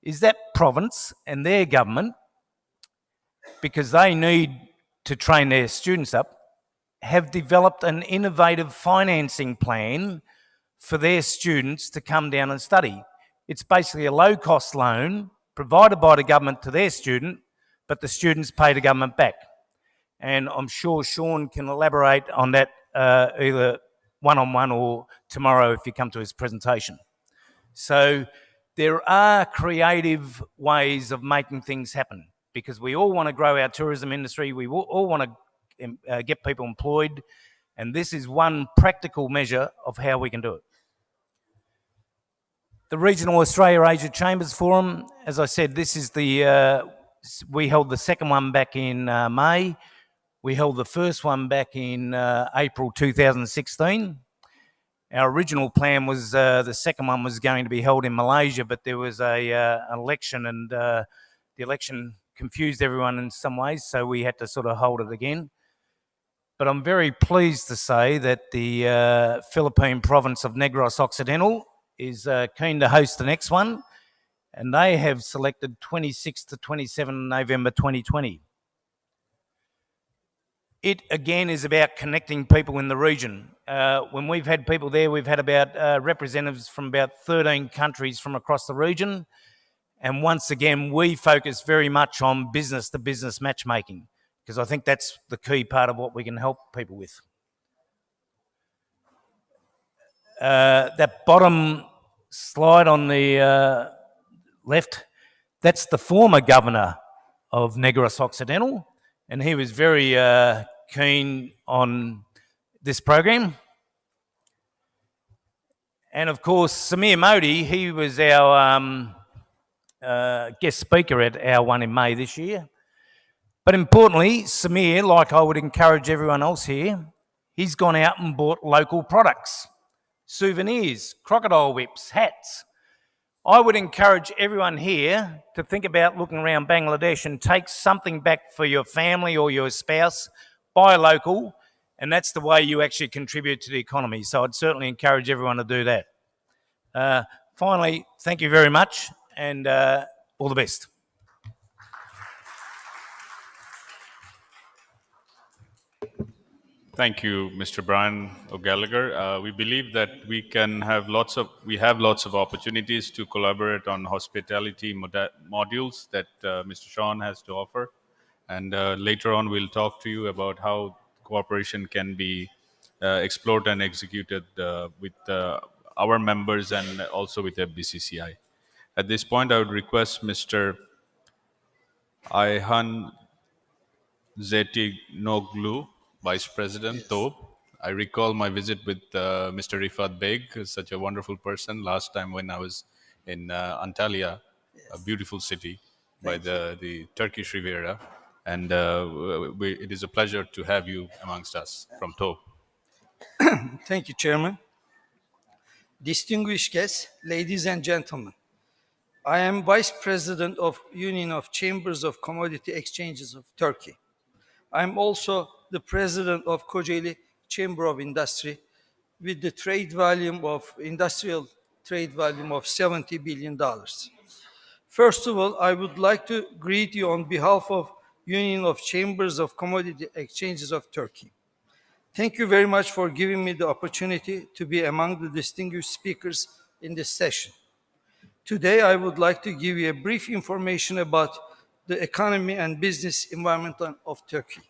is that province and their government, because they need to train their students up, have developed an innovative financing plan for their students to come down and study. It's basically a low-cost loan provided by the government to their student, but the students pay the government back. And I'm sure Sean can elaborate on that either one-on-one or tomorrow if you come to his presentation. So there are creative ways of making things happen, because we all want to grow our tourism industry. We all want to get people employed. And this is one practical measure of how we can do it. The Regional Australia Asia Chambers Forum, as I said, this is we held the second one back in May. We held the first one back in April 2016. Our original plan was the second one was going to be held in Malaysia, but there was an election, and the election confused everyone in some ways, so we had to sort of hold it again. But I'm very pleased to say that the Philippine province of Negros Occidental is keen to host the next one, and they have selected 26 to 27 November 2020. It, again, is about connecting people in the region. When we've had people there, we've had about representatives from about 13 countries from across the region. And once again, we focus very much on business-to-business matchmaking, because I think that's the key part of what we can help people with. That bottom slide on the left, that's the former governor of Negros Occidental, and he was very keen on this program. And of course, Samir Modi, he was our guest speaker at our one in May this year. But importantly, Samir, like I would encourage everyone else here, he's gone out and bought local products, souvenirs, crocodile whips, hats. I would encourage everyone here to think about looking around Bangladesh and take something back for your family or your spouse, buy local, and that's the way you actually contribute to the economy. So I'd certainly encourage everyone to do that. Finally, thank you very much, and all the best. Thank you, Mr. Brian O'Gallagher. We believe that we have lots of opportunities to collaborate on hospitality modules that Mr. Sean has to offer, and later on we'll talk to you about how cooperation can be explored and executed with our members and also with FBCCI. At this point, I would request Mr. Ayhan Zetinoglu, Vice President, TOB. I recall my visit with Mr. Rifat Beg, who's such a wonderful person, last time when I was in Antalya, a beautiful city by the Turkish Riviera. And it is a pleasure to have you amongst us from TOB. Thank you, Chairman. Distinguished guests, ladies and gentlemen, I am Vice President of Union of Chambers of Commodity Exchanges of Turkey. I'm also the President of Kocaeli Chamber of Industry with the industrial trade volume of $70 billion. First of all, I would like to greet you on behalf of Union of Chambers of Commodity Exchanges of Turkey. Thank you very much for giving me the opportunity to be among the distinguished speakers in this session. Today, I would like to give you a brief information about the economy and business environment of Turkey.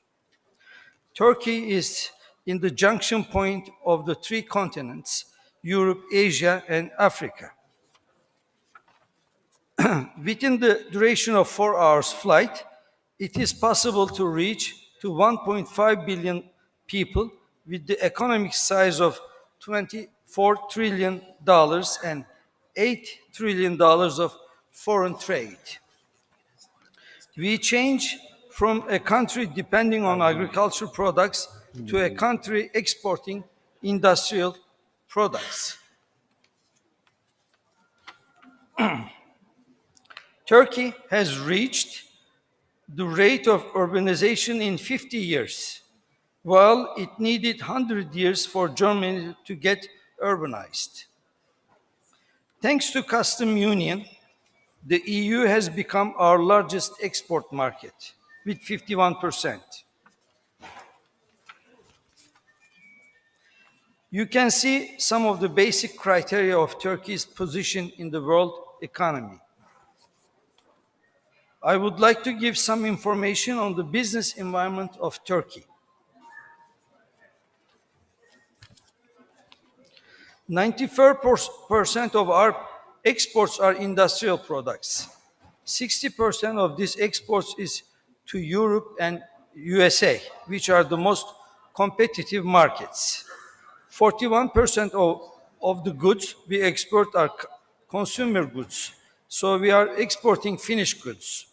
Turkey is in the junction point of the three continents, Europe, Asia, and Africa. Within the duration of 4 hours flight, it is possible to reach to 1.5 billion people with the economic size of $24 trillion and $8 trillion of foreign trade. We change from a country depending on agricultural products to a country exporting industrial products. Turkey has reached the rate of urbanization in 50 years, while it needed 100 years for Germany to get urbanized. Thanks to custom union, the EU has become our largest export market with 51%. You can see some of the basic criteria of Turkey's position in the world economy. I would like to give some information on the business environment of Turkey. 94% of our exports are industrial products. 60% of these exports is to Europe and USA, which are the most competitive markets. 41% of the goods we export are consumer goods, so we are exporting finished goods.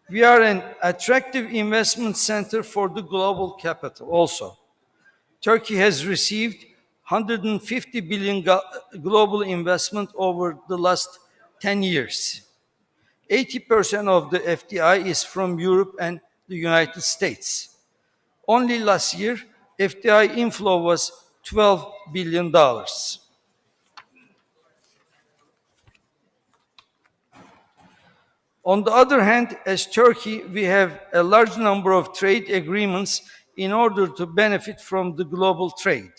We are an attractive investment center for the global capital also. Turkey has received 150 billion global investment over the last 10 years. 80% of the FDI is from Europe and the United States. Only last year, FDI inflow was $12 billion. On the other hand, as Turkey, we have a large number of trade agreements in order to benefit from the global trade.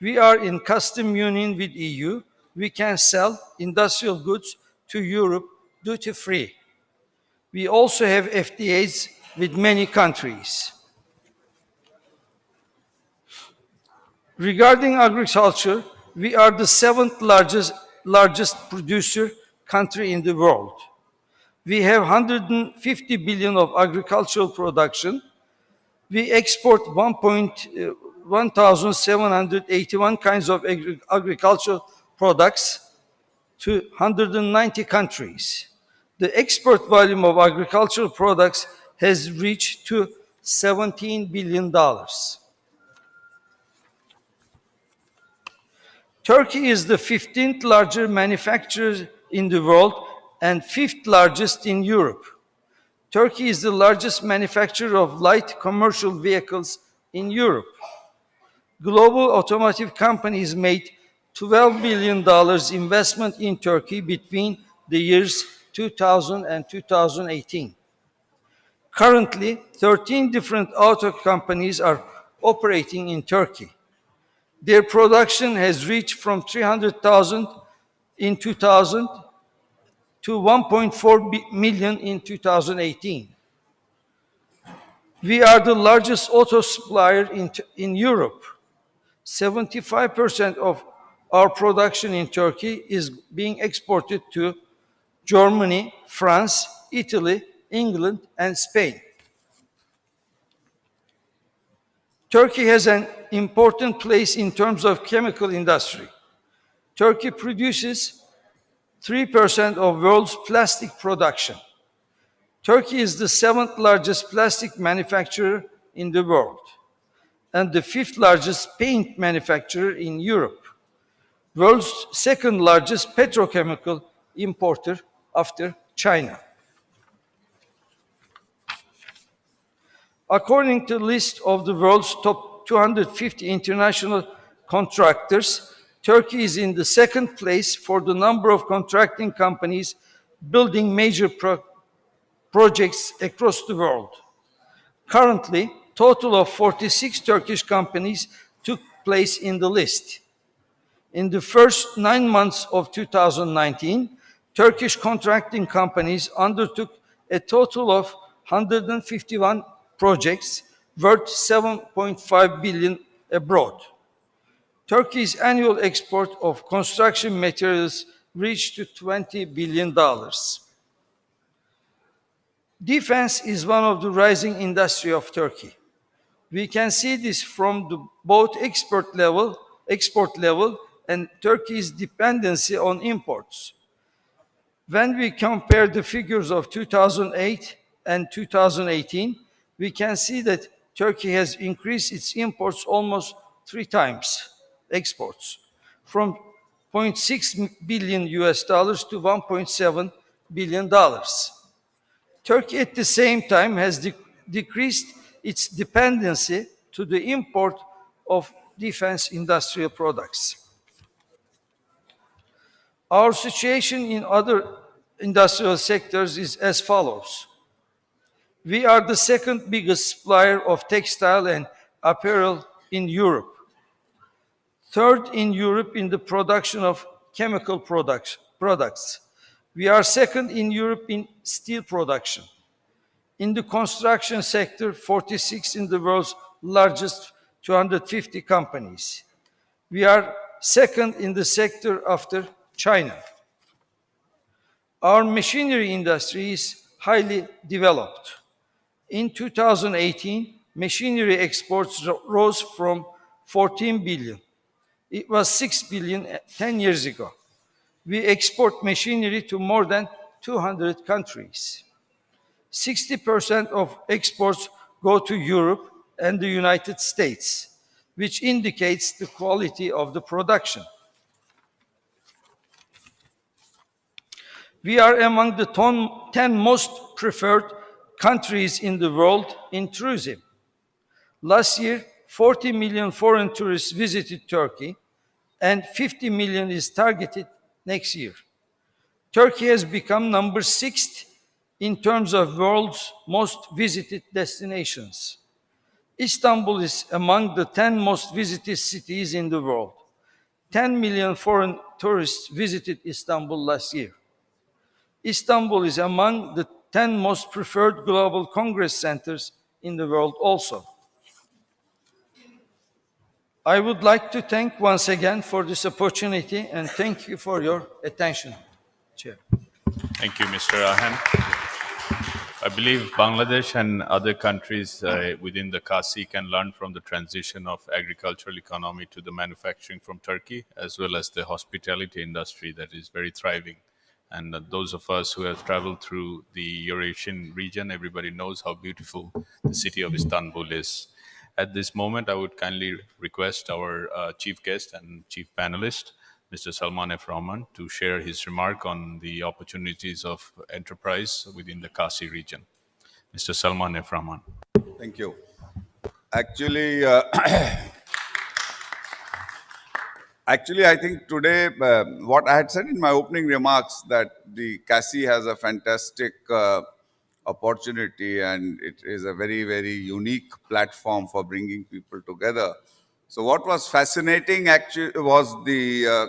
We are in custom union with EU. We can sell industrial goods to Europe duty-free. We also have FTAs with many countries. Regarding agriculture, we are the seventh largest producer country in the world. We have 150 billion of agricultural production. We export 1,781 kinds of agricultural products to 190 countries. The export volume of agricultural products has reached to $17 billion. Turkey is the 15th largest manufacturer in the world and 5th largest in Europe. Turkey is the largest manufacturer of light commercial vehicles in Europe. Global automotive companies made $12 billion investment in Turkey between the years 2000 and 2018. Currently, 13 different auto companies are operating in Turkey. Their production has reached from 300,000 in 2000 to 1.4 million in 2018. We are the largest auto supplier in Europe. 75% of our production in Turkey is being exported to Germany, France, Italy, England, and Spain. Turkey has an important place in terms of chemical industry. Turkey produces 3% of world's plastic production. Turkey is the seventh largest plastic manufacturer in the world and the fifth largest paint manufacturer in Europe, world's second largest petrochemical importer after China. According to the list of the world's top 250 international contractors, Turkey is in the second place for the number of contracting companies building major projects across the world. Currently, total of 46 Turkish companies took place in the list. In the first 9 months of 2019, Turkish contracting companies undertook a total of 151 projects worth 7.5 billion abroad. Turkey's annual export of construction materials reached to $20 billion. Defense is one of the rising industry of Turkey. We can see this from both export level and Turkey's dependency on imports. When we compare the figures of 2008 and 2018, we can see that Turkey has increased its imports almost 3 times exports, from $0.6 billion US dollars to $1.7 billion dollars. Turkey at the same time has decreased its dependency to the import of defense industrial products. Our situation in other industrial sectors is as follows. We are the second biggest supplier of textile and apparel in Europe. Third in Europe in the production of chemical products. We are second in Europe in steel production. In the construction sector, 46 in the world's largest 250 companies. We are second in the sector after China. Our machinery industry is highly developed. In 2018, machinery exports rose from 14 billion. It was 6 billion 10 years ago. We export machinery to more than 200 countries. 60% of exports go to Europe and the United States, which indicates the quality of the production. We are among the 10 most preferred countries in the world in tourism. Last year, 40 million foreign tourists visited Turkey, and 50 million is targeted next year. Turkey has become number 6 in terms of world's most visited destinations. Istanbul is among the 10 most visited cities in the world. 10 million foreign tourists visited Istanbul last year. Istanbul is among the 10 most preferred global congress centers in the world also. I would like to thank once again for this opportunity and thank you for your attention, Chair. Thank you, Mr. Ahan. I believe Bangladesh and other countries within the CACCI can learn from the transition of agricultural economy to the manufacturing from Turkey, as well as the hospitality industry that is very thriving. And those of us who have traveled through the Eurasian region, everybody knows how beautiful the city of Istanbul is. At this moment, I would kindly request our chief guest and chief panelist, Mr. Salman F. Rahman, to share his remark on the opportunities of enterprise within the CACCI region. Mr. Salman F. Rahman. Thank you. Actually, I think today, what I had said in my opening remarks, that the CACCI has a fantastic opportunity and it is a very, very unique platform for bringing people together. So what was fascinating actually was the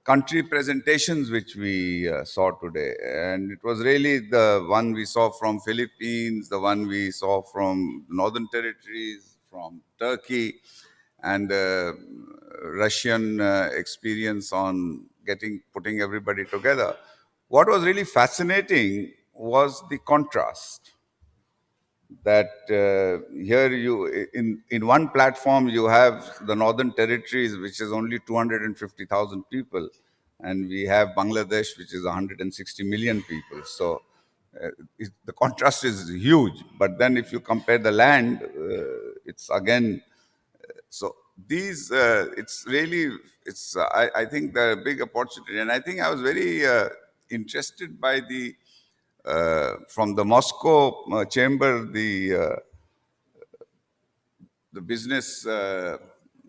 country presentations which we saw today. And it was really the one we saw from Philippines, the one we saw from Northern Territories, from Turkey, and Russian experience on putting everybody together. What was really fascinating was the contrast that here in one platform you have the Northern Territories, which is only 250,000 people, and we have Bangladesh, which is 160 million people. So the contrast is huge. But then if you compare the land, it's again, so these, it's really, I think the big opportunity. And I think I was very interested by from the Moscow chamber, the business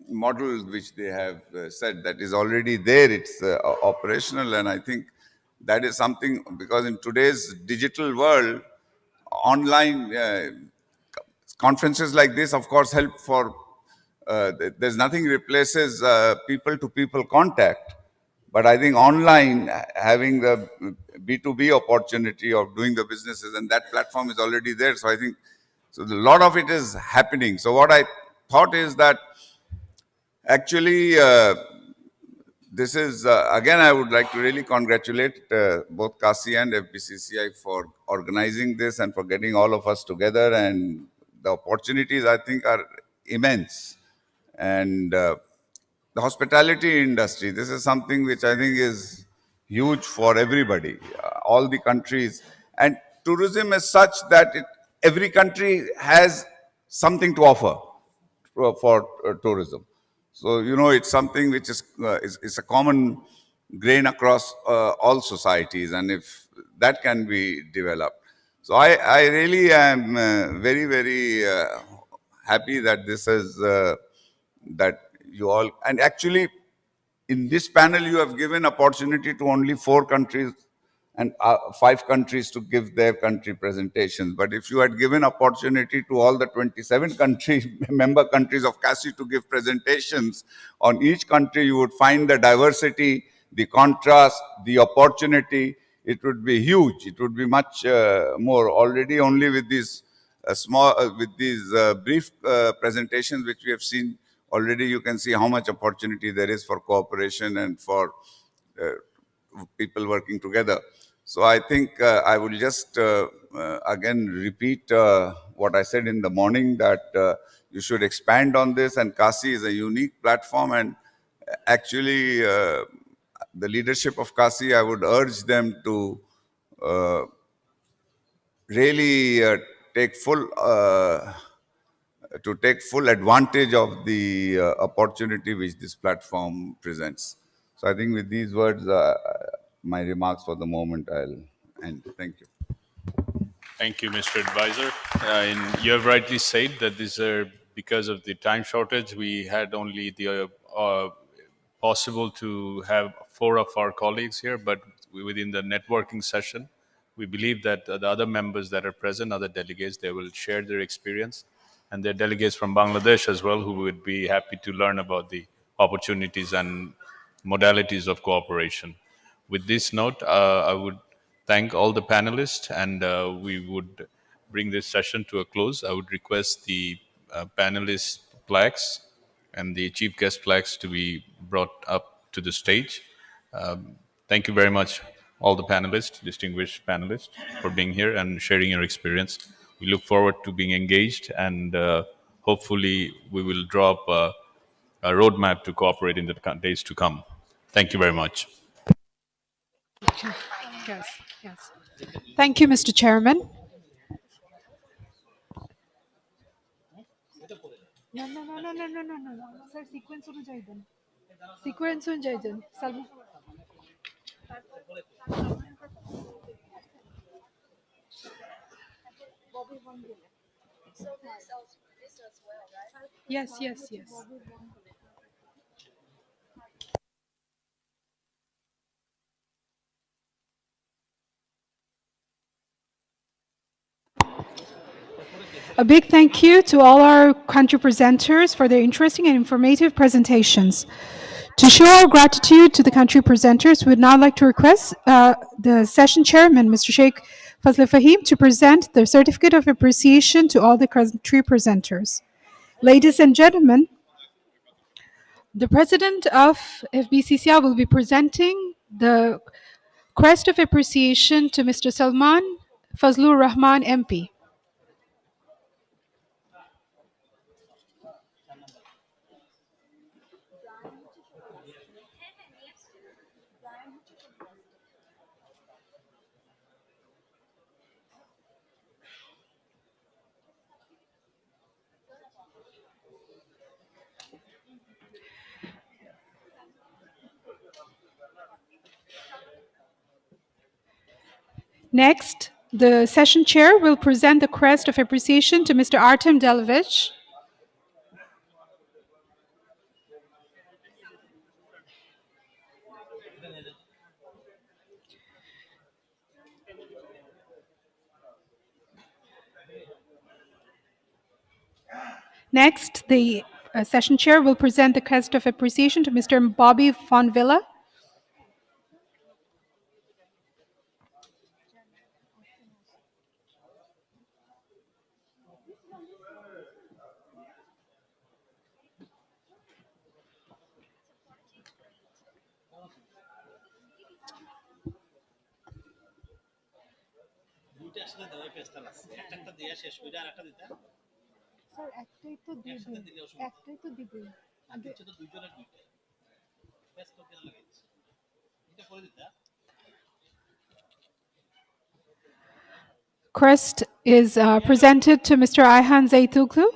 model which they have said that is already there, it's operational. And I think that is something, because in today's digital world, online conferences like this, of course, help for, there's nothing replaces people-to-people contact. But I think online, having the B2B opportunity of doing the businesses, and that platform is already there. So I think, so a lot of it is happening. So what I thought is that actually, this is, again, I would like to really congratulate both CACCI and FBCCI for organizing this and for getting all of us together. And the opportunities, I think, are immense. And the hospitality industry, this is something which I think is huge for everybody, all the countries. And tourism is such that every country has something to offer for tourism. So, it's something which is a common grain across all societies, and if that can be developed. So, I really am very, very happy that this is, that you all, and actually, in this panel, you have given opportunity to only 4 countries and 5 countries to give their country presentations. But if you had given opportunity to all the 27 country member countries of CACCI to give presentations on each country, you would find the diversity, the contrast, the opportunity. It would be huge. It would be much more. Already, only with these brief presentations which we have seen, already you can see how much opportunity there is for cooperation and for uh, people working together. So I think I will just again repeat what I said in the morning, that you should expand on this, and CACCI is a unique platform, and actually the leadership of CACCI, I would urge them to uh, really take full advantage of the opportunity which this platform presents. So I think with these words, my remarks for the moment, I'll end. Thank you. Thank you, Mr. Advisor. And you have rightly said that these are because of the time shortage. We had only the possible to have 4 of our colleagues here, but within the networking session, we believe that the other members that are present, other delegates, they will share their experience, and there are delegates from Bangladesh as well who would be happy to learn about the opportunities and modalities of cooperation. With this note, I would thank all the panelists, and we would bring this session to a close. I would request the panelist plaques and the chief guest plaques to be brought up to the stage. Um, Thank you very much, all the panelists, distinguished panelists, for being here and sharing your experience. We look forward to being engaged, and hopefully we will draw up a roadmap to cooperate in the days to come. Thank you very much. Yes, yes. Thank you, Mr. Chairman. No, no, no, no, no, no, no, no, no. Sir, sequence অনুযায়ী দেন। Sequence অনুযায়ী দেন। Salvi. Yes, yes, yes. A big thank you to all our country presenters for their interesting and informative presentations. To show our gratitude to the country presenters, we would now like to request the session chairman, Mr. Sheikh Fazle Fahim, to present the certificate of appreciation to all the country presenters. Ladies and gentlemen, the president of FBCCI will be presenting the crest of appreciation to Mr. Salman Fazlur Rahman MP. Next, the session chair will present the crest of appreciation to Mr. Artem Delovich. Next, the session chair will present the crest of appreciation to Mr. Bobby von Villa. Crest is presented to Mr. Ayhan Zeytuglu.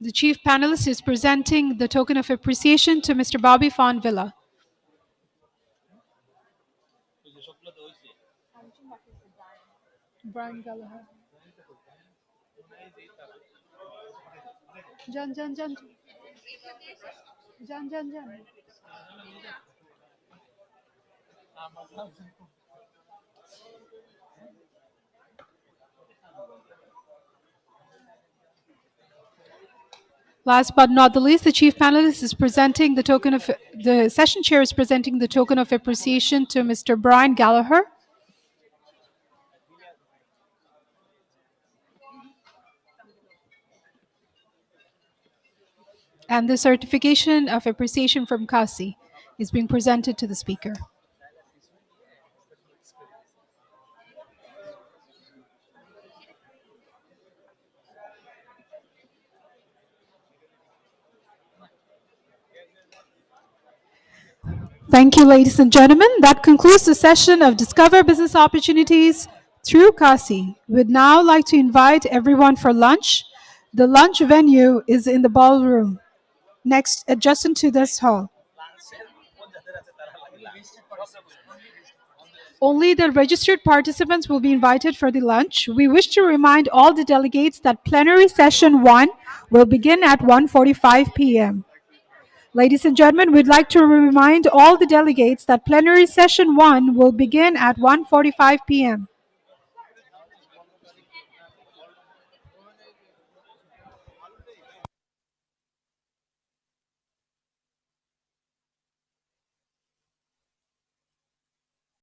The chief panelist is presenting the token of appreciation to Mr. Bobby Fonvilla. Brian Gallagher. Jan. Last but not the least, the chief panelist is presenting the token of, the session chair is presenting the token of appreciation to Mr. Brian Gallagher. And the certification of appreciation from CACCI is being presented to the speaker. Thank you, ladies and gentlemen. That concludes the session of Discover Business Opportunities through CACCI. We'd now like to invite everyone for lunch. The lunch venue is in the ballroom, next, adjacent to this hall. Only the registered participants will be invited for the lunch. We wish to remind all the delegates that plenary session 1 will begin at 1:45 p.m. Ladies and gentlemen, we'd like to remind all the delegates that plenary session 1 will begin at 1:45 p.m.